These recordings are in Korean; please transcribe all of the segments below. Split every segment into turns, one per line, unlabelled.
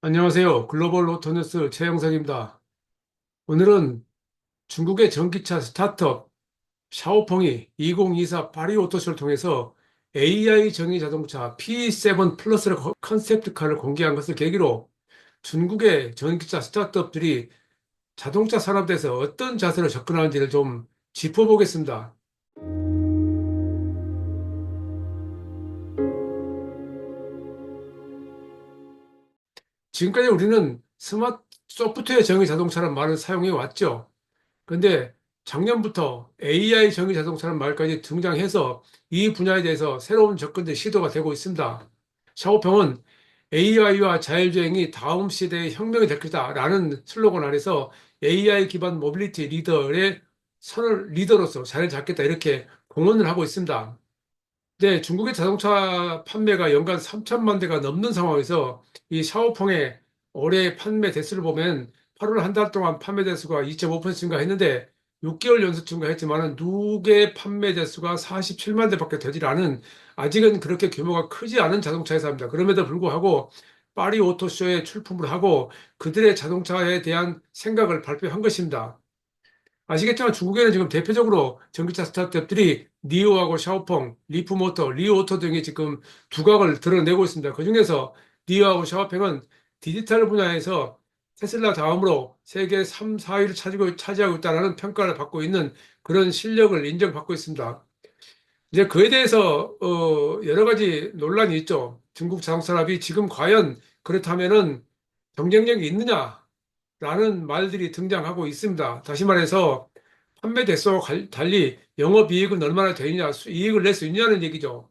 안녕하세요. 글로벌 오토뉴스 최영석입니다. 오늘은 중국의 전기차 스타트업 샤오펑이 2024 파리 오토쇼를 통해서 AI 전기 자동차 P7 플러스 컨셉트카를 공개한 것을 계기로 중국의 전기차 스타트업들이 자동차 산업에 대해서 어떤 자세로 접근하는지를 좀 짚어보겠습니다. 지금까지 우리는 스마트 소프트웨어 전기 자동차라는 말을 사용해 왔죠. 그런데 작년부터 AI 전기 자동차라는 말까지 등장해서 이 분야에 대해서 새로운 접근들 시도가 되고 있습니다. 샤오평은 AI와 자율주행이 다음 시대의 혁명이 될 것이다라는 슬로건 아래서 AI 기반 모빌리티 리더의 선을 리더로서 자리를 잡겠다 이렇게 공언을 하고 있습니다. 네, 중국의 자동차 판매가 연간 3천만 대가 넘는 상황에서 이 샤오펑의 올해 판매 대수를 보면 8월 한 달 동안 판매 대수가 2.5% 증가했는데 6개월 연속 증가했지만은 누계 판매 대수가 47만 대밖에 되질 않은 아직은 그렇게 규모가 크지 않은 자동차 회사입니다. 그럼에도 불구하고 파리 오토쇼에 출품을 하고 그들의 자동차에 대한 생각을 발표한 것입니다. 아시겠지만 중국에는 지금 대표적으로 전기차 스타트업들이 니오하고 샤오펑, 리프모터, 리오토 등이 지금 두각을 드러내고 있습니다. 그중에서 니오하고 샤오펑은 디지털 분야에서 테슬라 다음으로 세계 3, 4위를 차지하고 있다는 평가를 받고 있는 그런 실력을 인정받고 있습니다. 이제 그에 대해서 여러 가지 논란이 있죠. 중국 자동차 산업이 지금 과연 그렇다면은 경쟁력이 있느냐라는 말들이 등장하고 있습니다. 다시 말해서 판매 대수와 달리 영업이익은 얼마나 되느냐, 이익을 낼 수 있느냐는 얘기죠.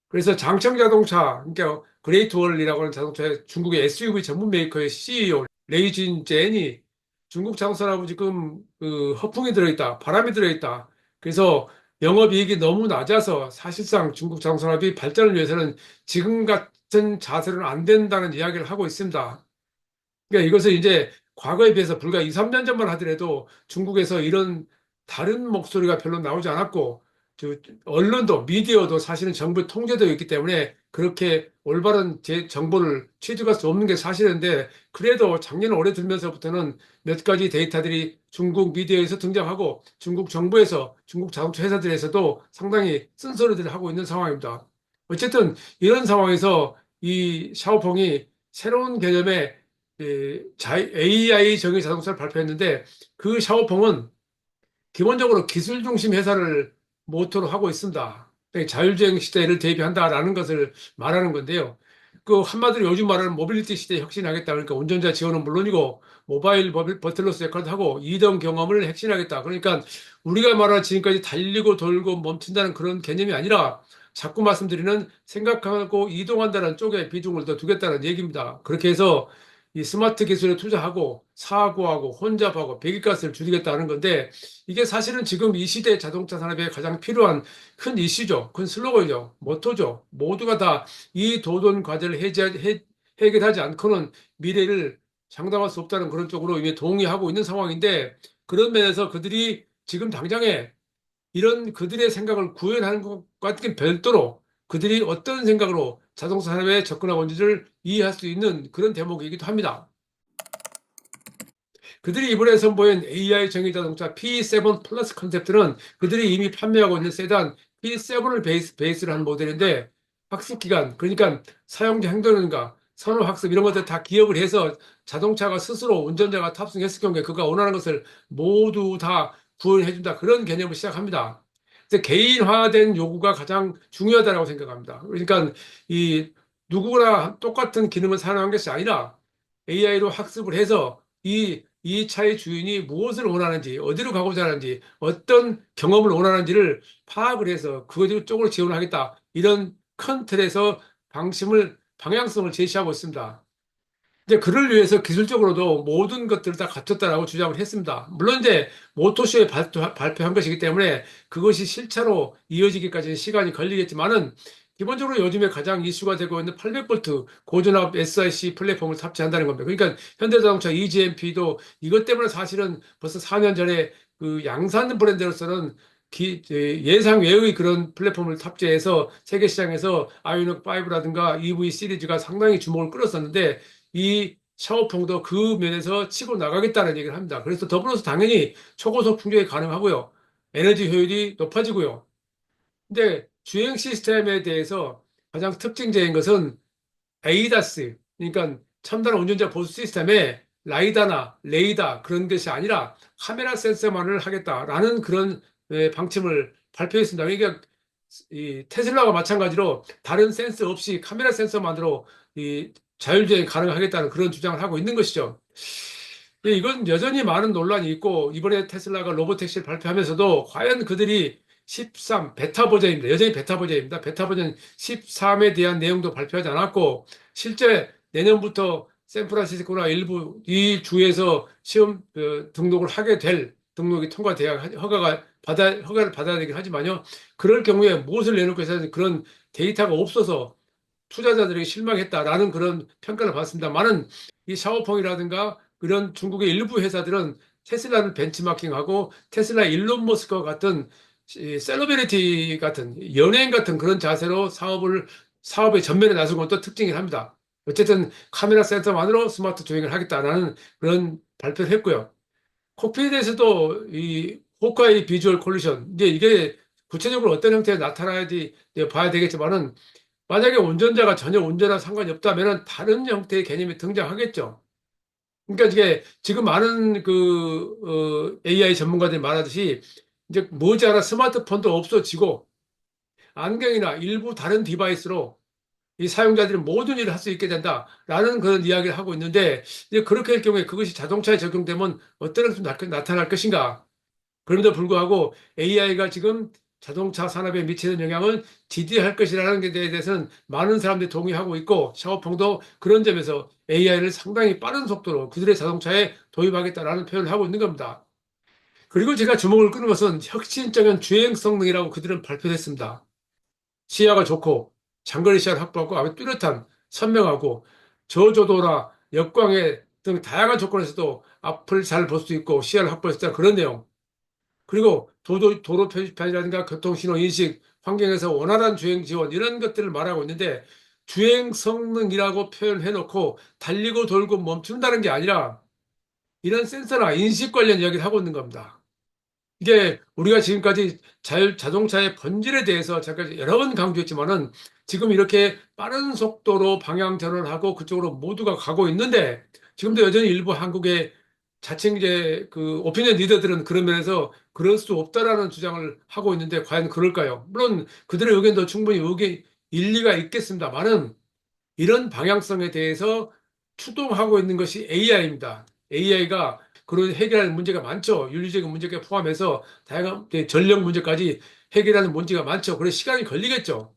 그래서 장청 자동차, 그러니까 그레이트 월이라고 하는 자동차 중국의 SUV 전문 메이커의 CEO 레이진 젠이 중국 자동차라고 지금 그 허풍이 들어있다, 바람이 들어있다. 그래서 영업이익이 너무 낮아서 사실상 중국 자동차업이 발전을 위해서는 지금 같은 자세로는 안 된다는 이야기를 하고 있습니다. 그러니까 이것을 이제 과거에 비해서 불과 2, 3년 전만 하더라도 중국에서 이런 다른 목소리가 별로 나오지 않았고, 저 언론도, 미디어도 사실은 정부 통제되어 있기 때문에 그렇게 올바른 정보를 취득할 수 없는 게 사실인데, 그래도 작년 올해 들면서부터는 몇 가지 데이터들이 중국 미디어에서 등장하고, 중국 정부에서, 중국 자동차 회사들에서도 상당히 쓴소리들을 하고 있는 상황입니다. 어쨌든 이런 상황에서 이 샤오펑이 새로운 개념의 AI 정의 자동차를 발표했는데 그 샤오펑은 기본적으로 기술 중심 회사를 모토로 하고 있습니다. 자율주행 시대를 대비한다라는 것을 말하는 건데요. 그 한마디로 요즘 말하는 모빌리티 시대에 혁신하겠다. 그러니까 운전자 지원은 물론이고 모바일 버틀로스 역할도 하고 이동 경험을 혁신하겠다. 그러니까 우리가 말하는 지금까지 달리고 돌고 멈춘다는 그런 개념이 아니라 자꾸 말씀드리는 생각하고 이동한다는 쪽에 비중을 더 두겠다는 얘기입니다. 그렇게 해서 이 스마트 기술에 투자하고 사고하고 혼잡하고 배기가스를 줄이겠다는 건데 이게 사실은 지금 이 시대 자동차 산업에 가장 필요한 큰 이슈죠. 큰 슬로건이죠. 모토죠. 모두가 다 이 도전 과제를 해결하지 않고는 미래를 장담할 수 없다는 그런 쪽으로 이미 동의하고 있는 상황인데 그런 면에서 그들이 지금 당장에 이런 그들의 생각을 구현하는 것과 별도로 그들이 어떤 생각으로 자동차 산업에 접근하고 있는지를 이해할 수 있는 그런 대목이기도 합니다. 그들이 이번에 선보인 AI 전기 자동차 P7 플러스 컨셉트는 그들이 이미 판매하고 있는 세단 P7을 베이스로 한 모델인데 학습 기간, 그러니까 사용자 행동인가, 선호 학습 이런 것들 다 기억을 해서 자동차가 스스로 운전자가 탑승했을 경우에 그가 원하는 것을 모두 다 구현해준다. 그런 개념을 시작합니다. 그래서 개인화된 요구가 가장 중요하다고 생각합니다. 그러니까 이 누구나 똑같은 기능을 사용한 것이 아니라 AI로 학습을 해서 이 차의 주인이 무엇을 원하는지, 어디로 가고자 하는지, 어떤 경험을 원하는지를 파악을 해서 그 쪽으로 지원하겠다. 이런 큰 틀에서 방향성을 제시하고 있습니다. 이제 그를 위해서 기술적으로도 모든 것들을 다 갖췄다라고 주장을 했습니다. 물론 이제 모토쇼에 발표한 것이기 때문에 그것이 실차로 이어지기까지는 시간이 걸리겠지만은 기본적으로 요즘에 가장 이슈가 되고 있는 800V 고전압 SiC 플랫폼을 탑재한다는 겁니다. 그러니까 현대자동차 EGMP도 이것 때문에 사실은 벌써 4년 전에 그 양산 브랜드로서는 예상 외의 그런 플랫폼을 탑재해서 세계 시장에서 아이오닉 5라든가 EV 시리즈가 상당히 주목을 끌었었는데 이 샤오펑도 그 면에서 치고 나가겠다는 얘기를 합니다. 그래서 더불어서 당연히 초고속 충전이 가능하고요. 에너지 효율이 높아지고요. 근데 주행 시스템에 대해서 가장 특징적인 것은 에이다스, 그러니까 첨단 운전자 보수 시스템에 라이다나 레이다 그런 것이 아니라 카메라 센서만을 하겠다라는 그런 방침을 발표했습니다. 그러니까 이 테슬라와 마찬가지로 다른 센서 없이 카메라 센서만으로 이 자율주행 가능하겠다는 그런 주장을 하고 있는 것이죠. 이건 여전히 많은 논란이 있고 이번에 테슬라가 로보택시를 발표하면서도 과연 그들이 13 베타 버전입니다. 여전히 베타 버전입니다. 베타 버전 13에 대한 내용도 발표하지 않았고 실제 내년부터 샌프란시스코나 일부 이 주에서 시험 등록을 하게 될 등록이 통과돼야 허가를 받아야 되긴 하지만요. 그럴 경우에 무엇을 내놓고 해서 그런 데이터가 없어서 투자자들에게 실망했다라는 그런 평가를 받습니다만은 이 샤오펑이라든가 이런 중국의 일부 회사들은 테슬라를 벤치마킹하고 테슬라 일론 머스크와 같은 셀러브리티 같은 연예인 같은 그런 자세로 사업의 전면에 나선 것도 특징이긴 합니다. 어쨌든 카메라 센서만으로 스마트 주행을 하겠다라는 그런 발표를 했고요. 콕핏에서도 이 호카이 비주얼 콜리션 이제 이게 구체적으로 어떤 형태에 나타나야지 봐야 되겠지만은 만약에 운전자가 전혀 운전과 상관이 없다면 다른 형태의 개념이 등장하겠죠. 그러니까 이게 지금 많은 AI 전문가들이 말하듯이 이제 머지않아 스마트폰도 없어지고 안경이나 일부 다른 디바이스로 이 사용자들이 모든 일을 할 수 있게 된다라는 그런 이야기를 하고 있는데 이제 그렇게 할 경우에 그것이 자동차에 적용되면 어떤 것이 나타날 것인가? 그럼에도 불구하고 AI가 지금 자동차 산업에 미치는 영향을 지대할 것이라는 게 대해서는 많은 사람들이 동의하고 있고 샤오펑도 그런 점에서 AI를 상당히 빠른 속도로 그들의 자동차에 도입하겠다라는 표현을 하고 있는 겁니다. 그리고 제가 주목을 끄는 것은 혁신적인 주행 성능이라고 그들은 발표했습니다. 시야가 좋고 장거리 시야를 확보하고 아주 뚜렷한 선명하고 저조도나 역광해 등 다양한 조건에서도 앞을 잘 볼 수 있고 시야를 확보했다 그런 내용. 그리고 도로 표지판이라든가 교통신호 인식, 환경에서 원활한 주행 지원 이런 것들을 말하고 있는데 주행 성능이라고 표현해놓고 달리고 돌고 멈춘다는 게 아니라 이런 센서나 인식 관련 이야기를 하고 있는 겁니다. 이게 우리가 지금까지 자동차의 본질에 대해서 잠깐 여러 번 강조했지만은 지금 이렇게 빠른 속도로 방향 전환하고 그쪽으로 모두가 가고 있는데 지금도 여전히 일부 한국의 자칭 이제 그 오피니언 리더들은 그런 면에서 그럴 수 없다라는 주장을 하고 있는데 과연 그럴까요? 물론 그들의 의견도 충분히 일리가 있겠습니다만은 이런 방향성에 대해서 추동하고 있는 것이 AI입니다. AI가 그런 해결하는 문제가 많죠. 윤리적인 문제가 포함해서 다양한 전력 문제까지 해결하는 문제가 많죠. 그래서 시간이 걸리겠죠.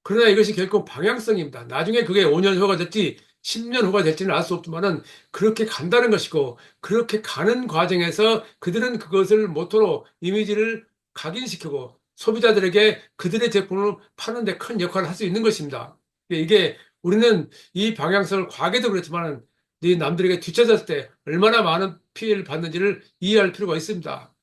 그러나 이것이 결국 방향성입니다. 나중에 그게 5년 후가 될지 10년 후가 될지는 알 수 없지만은 그렇게 간다는 것이고 그렇게 가는 과정에서 그들은 그것을 모토로 이미지를 각인시키고 소비자들에게 그들의 제품을 파는 데 큰 역할을 할 수 있는 것입니다. 이게 우리는 이 방향성을 과거에도 그렇지만은 이 남들에게 뒤쳐졌을 때 얼마나 많은 피해를 받는지를 이해할 필요가 있습니다.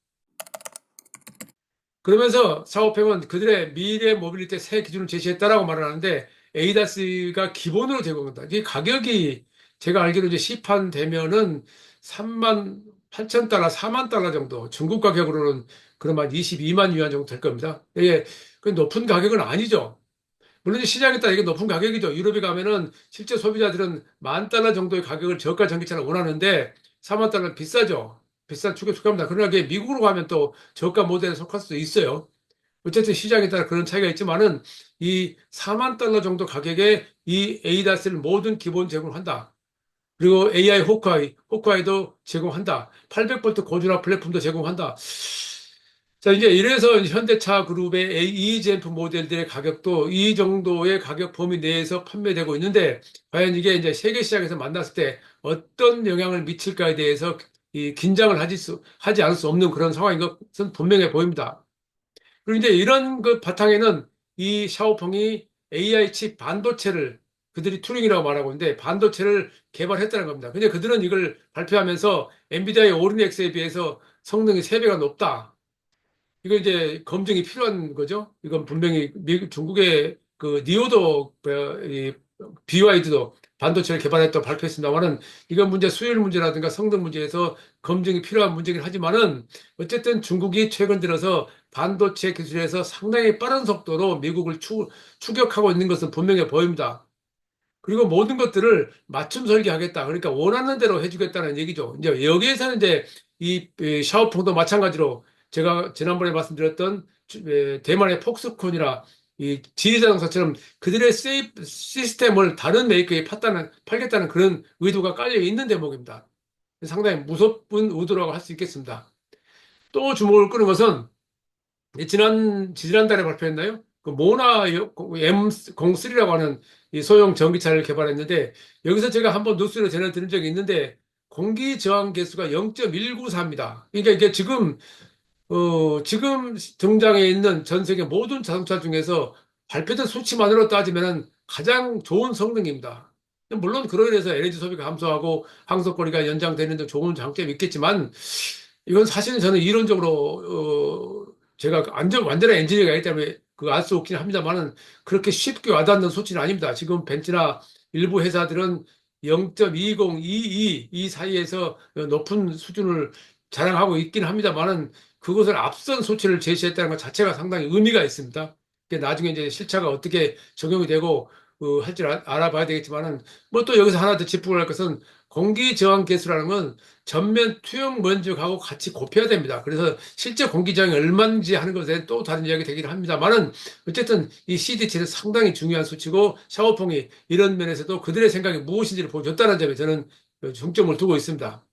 그러면서 사업행은 그들의 미래 모빌리티 새 기준을 제시했다라고 말을 하는데 에이다스가 기본으로 제공한다. 이 가격이 제가 알기로 이제 시판되면은 3만 8천 달러, 4만 달러 정도, 중국 가격으로는 그러면 22만 위안 정도 될 겁니다. 이게 그 높은 가격은 아니죠. 물론 시장에 따라 이게 높은 가격이죠. 유럽에 가면은 실제 소비자들은 1만 달러 정도의 가격을 저가 전기차를 원하는데 4만 달러는 비싸죠. 비싼 축에 속합니다. 그러나 그게 미국으로 가면 또 저가 모델에 속할 수도 있어요. 어쨌든 시장에 따라 그런 차이가 있지만은 이 4만 달러 정도 가격에 이 에이다스를 모든 기본 제공한다. 그리고 AI 호크아이도 제공한다. 800V 고주나 플랫폼도 제공한다. 자, 이제 이래서 현대차 그룹의 EGF 모델들의 가격도 이 정도의 가격 범위 내에서 판매되고 있는데, 과연 이게 이제 세계 시장에서 만났을 때 어떤 영향을 미칠까에 대해서 이 긴장을 하지 않을 수 없는 그런 상황인 것은 분명해 보입니다. 그리고 이제 이런 그 바탕에는 이 샤오펑이 AI 칩 반도체를 그들이 튜링이라고 말하고 있는데 반도체를 개발했다는 겁니다. 근데 그들은 이걸 발표하면서 엔비디아의 오린 X에 비해서 성능이 3배가 높다. 이거 이제 검증이 필요한 거죠. 이건 분명히 중국의 그 니오도 이 BYD도 반도체를 개발했다고 발표했습니다만은 이건 문제 수율 문제라든가 성능 문제에서 검증이 필요한 문제긴 하지만은 어쨌든 중국이 최근 들어서 반도체 기술에서 상당히 빠른 속도로 미국을 추격하고 있는 것은 분명해 보입니다. 그리고 모든 것들을 맞춤 설계하겠다. 그러니까 원하는 대로 해주겠다는 얘기죠. 이제 여기에서는 이제 이 샤오퐁도 마찬가지로 제가 지난번에 말씀드렸던 대만의 폭스콘이나 이 지리자동차처럼 그들의 시스템을 다른 메이커에 팔겠다는 그런 의도가 깔려 있는 대목입니다. 상당히 무섭은 의도라고 할 수 있겠습니다. 또 주목을 끄는 것은 지난달에 발표했나요? 그 모나 M03라고 하는 이 소형 전기차를 개발했는데 여기서 제가 한번 뉴스로 전해드린 적이 있는데 공기 저항 계수가 0.194입니다. 그러니까 이게 지금 등장해 있는 전 세계 모든 자동차 중에서 발표된 수치만으로 따지면 가장 좋은 성능입니다. 물론 그로 인해서 에너지 소비가 감소하고 항속거리가 연장되는 등 좋은 장점이 있겠지만 이건 사실은 저는 이론적으로 제가 완전한 엔지니어가 아니기 때문에 그 알 수 없긴 합니다만은 그렇게 쉽게 와닿는 수치는 아닙니다. 지금 벤츠나 일부 회사들은 0.2022 이 사이에서 높은 수준을 자랑하고 있긴 합니다만은 그것을 앞선 수치를 제시했다는 것 자체가 상당히 의미가 있습니다. 나중에 이제 실차가 어떻게 적용이 되고 할지 알아봐야 되겠지만은 뭐 또 여기서 하나 더 짚고 갈 것은 공기 저항 계수라는 건 전면 투영 면적하고 같이 곱해야 됩니다. 그래서 실제 공기 저항이 얼마인지 하는 것에 또 다른 이야기 되긴 합니다만은 어쨌든 이 CD치는 상당히 중요한 수치고 샤오퐁이 이런 면에서도 그들의 생각이 무엇인지를 보여줬다는 점에 저는 중점을 두고 있습니다.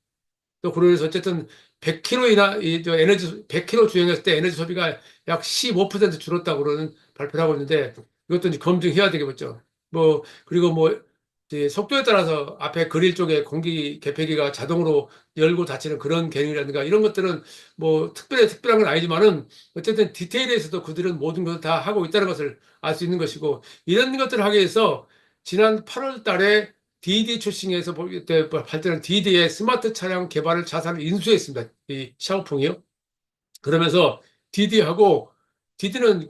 또 그로 인해서 어쨌든 100km이나 이저 에너지 100km 주행했을 때 에너지 소비가 약 15% 줄었다고 그러는 발표를 하고 있는데 이것도 이제 검증해야 되겠죠. 뭐 그리고 뭐 이제 속도에 따라서 앞에 그릴 쪽에 공기 개폐기가 자동으로 열고 닫히는 그런 개념이라든가 이런 것들은 뭐 특별한 건 아니지만은 어쨌든 디테일에서도 그들은 모든 것을 다 하고 있다는 것을 알 수 있는 것이고 이런 것들을 하기 위해서 지난 8월 달에 DD 출신에서 발전한 DD의 스마트 차량 개발을 자산을 인수했습니다. 이 샤오퐁이요. 그러면서 DD하고 DD는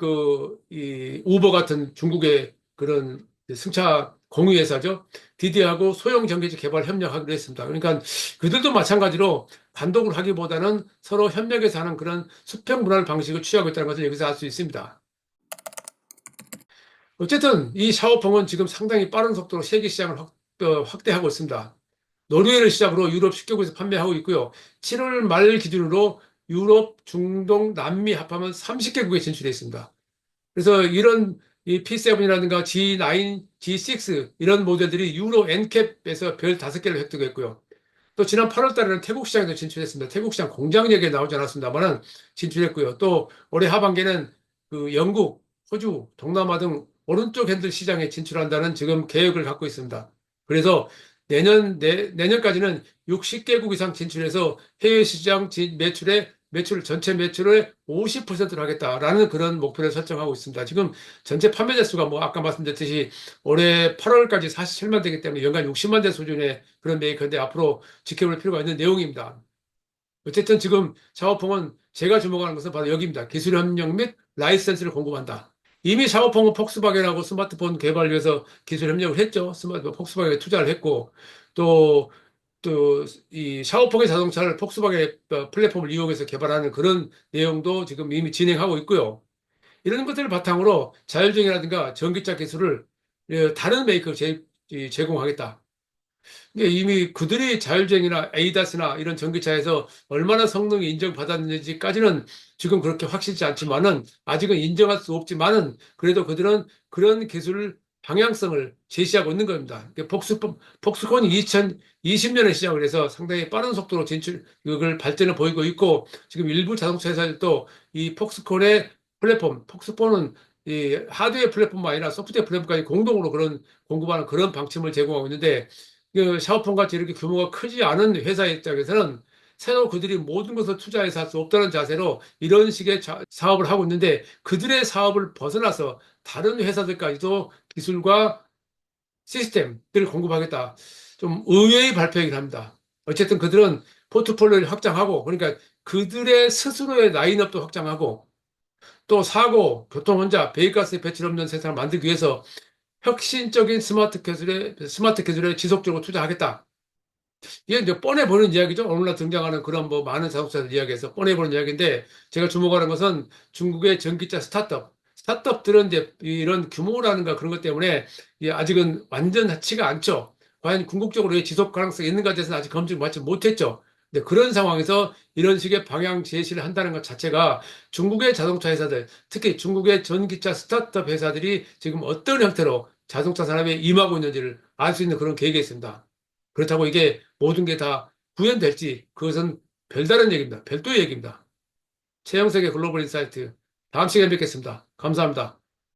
이 우버 같은 중국의 그런 승차 공유 회사죠. DD하고 소형 전기차 개발 협력하기로 했습니다. 그러니까 그들도 마찬가지로 단독을 하기보다는 서로 협력해서 하는 그런 수평 분할 방식을 취하고 있다는 것을 여기서 알 수 있습니다. 어쨌든 이 샤오퐁은 지금 상당히 빠른 속도로 세계 시장을 확대하고 있습니다. 노르웨이를 시작으로 유럽 10개국에서 판매하고 있고요. 7월 말 기준으로 유럽, 중동, 남미 합하면 30개국에 진출해 있습니다. 그래서 이런 이 P7이라든가 G9, G6 이런 모델들이 유로 NCAP에서 별 5개를 획득했고요. 또 지난 8월 달에는 태국 시장에도 진출했습니다. 태국 시장 공장 얘기 나오지 않았습니다만은 진출했고요. 또 올해 하반기에는 그 영국, 호주, 동남아 등 오른쪽 핸들 시장에 진출한다는 지금 계획을 갖고 있습니다. 그래서 내년까지는 60개국 이상 진출해서 해외 시장 전체 매출의 50%를 하겠다라는 그런 목표를 설정하고 있습니다. 지금 전체 판매자 수가 뭐 아까 말씀드렸듯이 올해 8월까지 47만 되기 때문에 연간 60만 대 수준의 그런 메이커인데 앞으로 지켜볼 필요가 있는 내용입니다. 어쨌든 지금 샤오퐁은 제가 주목하는 것은 바로 여기입니다. 기술 협력 및 라이센스를 공급한다. 이미 샤오퐁은 폭스바겐하고 스마트폰 개발 위해서 기술 협력을 했죠. 폭스바겐에 투자를 했고 또 이 샤오퐁의 자동차를 폭스바겐 플랫폼을 이용해서 개발하는 그런 내용도 지금 이미 진행하고 있고요. 이런 것들을 바탕으로 자율주행이라든가 전기차 기술을 다른 메이커가 제공하겠다. 이미 그들이 자율주행이나 에이다스나 이런 전기차에서 얼마나 성능이 인정받았는지까지는 지금 그렇게 확실치 않지만은 아직은 인정할 수 없지만은 그래도 그들은 그런 기술 방향성을 제시하고 있는 겁니다. 폭스콘이 2020년에 시작을 해서 상당히 빠른 속도로 이걸 발전을 보이고 있고 지금 일부 자동차 회사들도 이 폭스콘의 폭스콘은 이 하드웨어 플랫폼만 아니라 소프트웨어 플랫폼까지 공동으로 그런 공급하는 그런 방침을 제공하고 있는데 그 샤오폰 같이 이렇게 규모가 크지 않은 회사의 입장에서는 새로 그들이 모든 것을 투자해서 할 수 없다는 자세로 이런 식의 사업을 하고 있는데 그들의 사업을 벗어나서 다른 회사들까지도 기술과 시스템들을 공급하겠다. 좀 의외의 발표이긴 합니다. 어쨌든 그들은 포트폴리오를 확장하고 그러니까 그들의 스스로의 라인업도 확장하고 또 사고, 교통 혼잡, 배기가스 배출 없는 세상을 만들기 위해서 혁신적인 스마트 기술에 지속적으로 투자하겠다. 이게 이제 뻔해 보이는 이야기죠. 오늘날 등장하는 그런 뭐 많은 자동차들 이야기에서 뻔해 보이는 이야기인데 제가 주목하는 것은 중국의 전기차 스타트업들은 이제 이런 규모라든가 그런 것 때문에 이게 아직은 완전 하치가 않죠. 과연 궁극적으로 이 지속 가능성이 있는가에 대해서는 아직 검증 받지 못했죠. 근데 그런 상황에서 이런 식의 방향 제시를 한다는 것 자체가 중국의 자동차 회사들, 특히 중국의 전기차 스타트업 회사들이 지금 어떤 형태로 자동차 산업에 임하고 있는지를 알 수 있는 그런 계기가 있습니다. 그렇다고 이게 모든 게 다 구현될지 그것은 별다른 얘기입니다. 별도의 얘기입니다. 최영석의 글로벌 인사이트. 다음 시간에 뵙겠습니다. 감사합니다.